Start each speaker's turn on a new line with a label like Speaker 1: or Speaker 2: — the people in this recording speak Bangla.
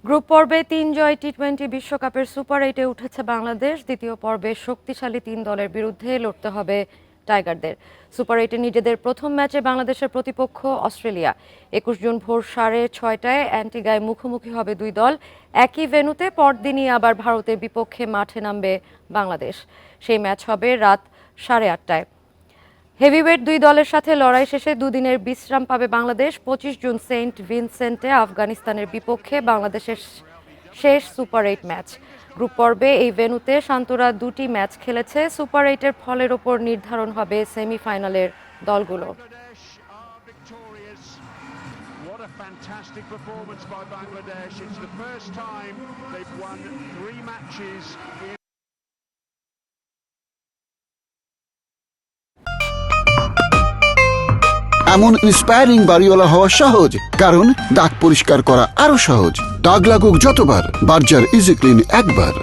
Speaker 1: গ্রুপ পর্বে ৩ জয় টি-20 বিশ্বকাপের সুপার 8-এ উঠেছে বাংলাদেশ। দ্বিতীয় পর্বে শক্তিশালী ৩ দলের বিরুদ্ধে লড়তে হবে টাইগারদের। সুপার 8-এ নিজেদের প্রথম ম্যাচে বাংলাদেশের প্রতিপক্ষ অস্ট্রেলিয়া। ২১ জুন ভোর 6:30টায় অ্যান্টিগায় মুখোমুখি হবে দুই দল। একই ভেন্যুতে পরদিনই আবার ভারতের বিপক্ষে মাঠে নামবে বাংলাদেশ। সেই ম্যাচ হবে রাত 8:30টায়। হেভিওয়েট দুই দলের সাথে লড়াই শেষে দুদিনের বিশ্রাম পাবে বাংলাদেশ। ২৫ জুন সেন্ট ভিনসেন্টে আফগানিস্তানের বিপক্ষে বাংলাদেশের শেষ সুপার 8 ম্যাচ। গ্রুপ পর্বে এই ভেন্যুতে শান্তরা দুটি ম্যাচ খেলেছে। সুপার 8-এর ফলের ওপর নির্ধারণ হবে সেমিফাইনালের দলগুলো।
Speaker 2: What a fantastic performance by Bangladesh. It's the first time they've won 3 matches in
Speaker 3: এমন ইন্সপায়ারিং বাড়িওয়ালা হওয়া সহজ, কারণ দাগ পরিষ্কার করা আরো সহজ। দাগ লাগুক যতবার, বার্জার ইজি ক্লিন একবার।